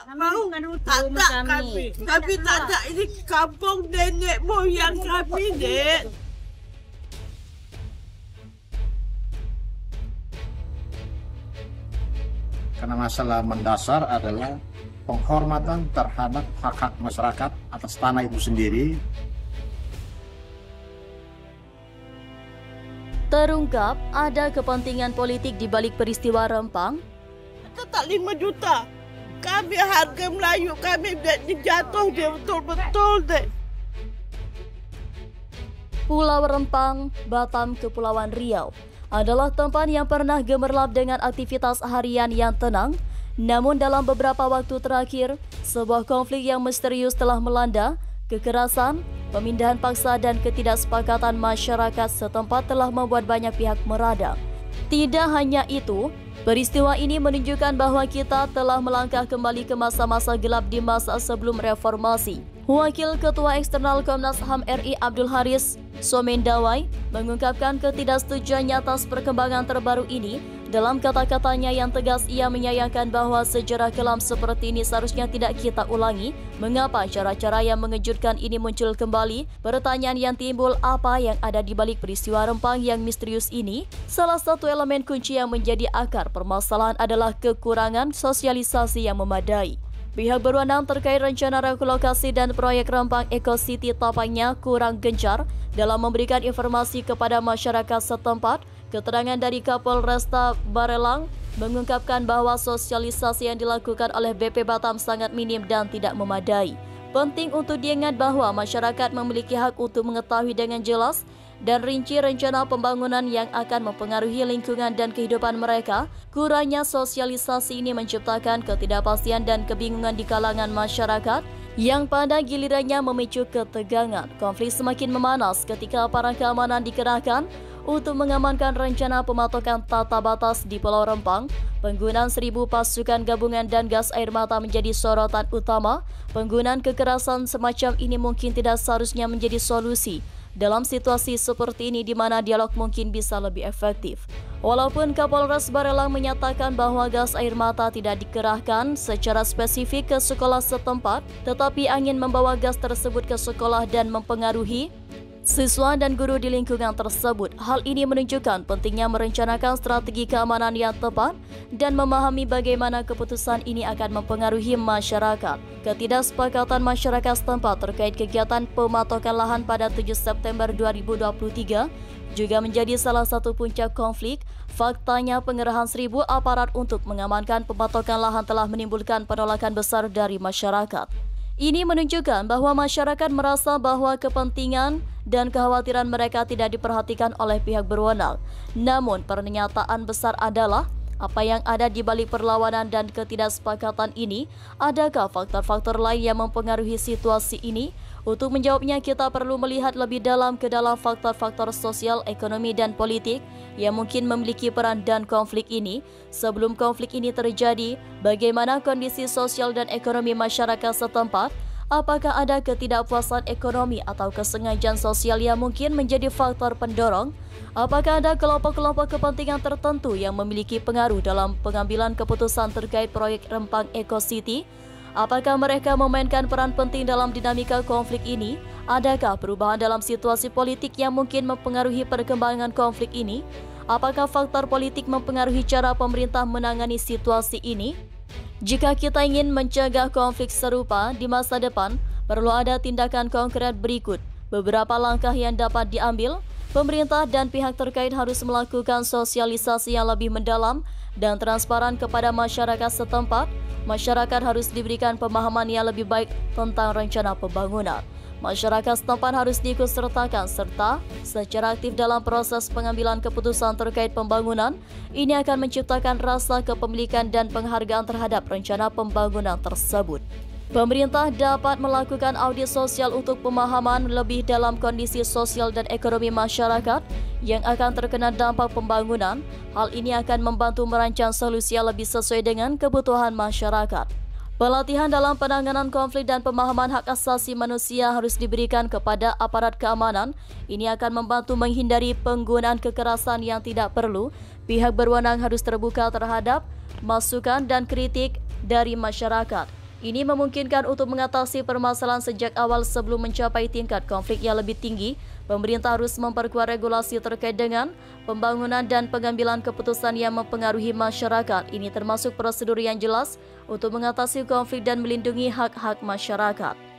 Mau tak ada kami. Kami tak ada, ini kampung nenek moyang kami, Dek. Karena masalah mendasar adalah penghormatan terhadap hak-hak masyarakat atas tanah itu sendiri. Terungkap ada kepentingan politik di balik peristiwa Rempang. Tetap 5 juta. Kami harga Melayu kami dijatuh dia betul-betul, Dek. Pulau Rempang, Batam, Kepulauan Riau adalah tempat yang pernah gemerlap dengan aktivitas harian yang tenang. Namun dalam beberapa waktu terakhir, sebuah konflik yang misterius telah melanda. Kekerasan, pemindahan paksa dan ketidaksepakatan masyarakat setempat telah membuat banyak pihak meradang. Tidak hanya itu, peristiwa ini menunjukkan bahwa kita telah melangkah kembali ke masa-masa gelap di masa sebelum reformasi. Wakil Ketua Eksternal Komnas HAM RI Abdul Haris Somendawai mengungkapkan ketidaksetujuannya atas perkembangan terbaru ini. Dalam kata-katanya yang tegas, ia menyayangkan bahwa sejarah kelam seperti ini seharusnya tidak kita ulangi. Mengapa cara-cara yang mengejutkan ini muncul kembali? Pertanyaan yang timbul, apa yang ada di balik peristiwa Rempang yang misterius ini? Salah satu elemen kunci yang menjadi akar permasalahan adalah kekurangan sosialisasi yang memadai. Pihak berwenang terkait rencana relokasi dan proyek Rempang Eco City tampaknya kurang gencar dalam memberikan informasi kepada masyarakat setempat. Keterangan dari Kapolresta Barelang mengungkapkan bahwa sosialisasi yang dilakukan oleh BP Batam sangat minim dan tidak memadai. Penting untuk diingat bahwa masyarakat memiliki hak untuk mengetahui dengan jelas dan rinci rencana pembangunan yang akan mempengaruhi lingkungan dan kehidupan mereka. Kurangnya sosialisasi ini menciptakan ketidakpastian dan kebingungan di kalangan masyarakat yang pada gilirannya memicu ketegangan. Konflik semakin memanas ketika aparat keamanan dikerahkan untuk mengamankan rencana pematokan tata batas di Pulau Rempang. Penggunaan 1.000 pasukan gabungan dan gas air mata menjadi sorotan utama. Penggunaan kekerasan semacam ini mungkin tidak seharusnya menjadi solusi dalam situasi seperti ini di mana dialog mungkin bisa lebih efektif. Walaupun Kapolres Barelang menyatakan bahwa gas air mata tidak dikerahkan secara spesifik ke sekolah setempat, tetapi angin membawa gas tersebut ke sekolah dan mempengaruhi siswa dan guru di lingkungan tersebut. Hal ini menunjukkan pentingnya merencanakan strategi keamanan yang tepat dan memahami bagaimana keputusan ini akan mempengaruhi masyarakat. Ketidaksepakatan masyarakat setempat terkait kegiatan pematokan lahan pada 7 September 2023 juga menjadi salah satu puncak konflik. Faktanya pengerahan 1.000 aparat untuk mengamankan pematokan lahan telah menimbulkan penolakan besar dari masyarakat. Ini menunjukkan bahwa masyarakat merasa bahwa kepentingan dan kekhawatiran mereka tidak diperhatikan oleh pihak berwenang. Namun pernyataan besar adalah apa yang ada di balik perlawanan dan ketidaksepakatan ini. Adakah faktor-faktor lain yang mempengaruhi situasi ini? Untuk menjawabnya, kita perlu melihat lebih dalam ke dalam faktor-faktor sosial, ekonomi, dan politik yang mungkin memiliki peran dan konflik ini. Sebelum konflik ini terjadi, bagaimana kondisi sosial dan ekonomi masyarakat setempat? Apakah ada ketidakpuasan ekonomi atau kesengajaan sosial yang mungkin menjadi faktor pendorong? Apakah ada kelompok-kelompok kepentingan tertentu yang memiliki pengaruh dalam pengambilan keputusan terkait proyek Rempang Eco City? Apakah mereka memainkan peran penting dalam dinamika konflik ini? Adakah perubahan dalam situasi politik yang mungkin mempengaruhi perkembangan konflik ini? Apakah faktor politik mempengaruhi cara pemerintah menangani situasi ini? Jika kita ingin mencegah konflik serupa di masa depan, perlu ada tindakan konkret berikut. Beberapa langkah yang dapat diambil. Pemerintah dan pihak terkait harus melakukan sosialisasi yang lebih mendalam dan transparan kepada masyarakat setempat. Masyarakat harus diberikan pemahaman yang lebih baik tentang rencana pembangunan. Masyarakat setempat harus diikutsertakan serta secara aktif dalam proses pengambilan keputusan terkait pembangunan. Ini akan menciptakan rasa kepemilikan dan penghargaan terhadap rencana pembangunan tersebut. Pemerintah dapat melakukan audit sosial untuk pemahaman lebih dalam kondisi sosial dan ekonomi masyarakat yang akan terkena dampak pembangunan. Hal ini akan membantu merancang solusi yang lebih sesuai dengan kebutuhan masyarakat. Pelatihan dalam penanganan konflik dan pemahaman hak asasi manusia harus diberikan kepada aparat keamanan. Ini akan membantu menghindari penggunaan kekerasan yang tidak perlu. Pihak berwenang harus terbuka terhadap masukan dan kritik dari masyarakat. Ini memungkinkan untuk mengatasi permasalahan sejak awal sebelum mencapai tingkat konflik yang lebih tinggi. Pemerintah harus memperkuat regulasi terkait dengan pembangunan dan pengambilan keputusan yang mempengaruhi masyarakat. Ini termasuk prosedur yang jelas untuk mengatasi konflik dan melindungi hak-hak masyarakat.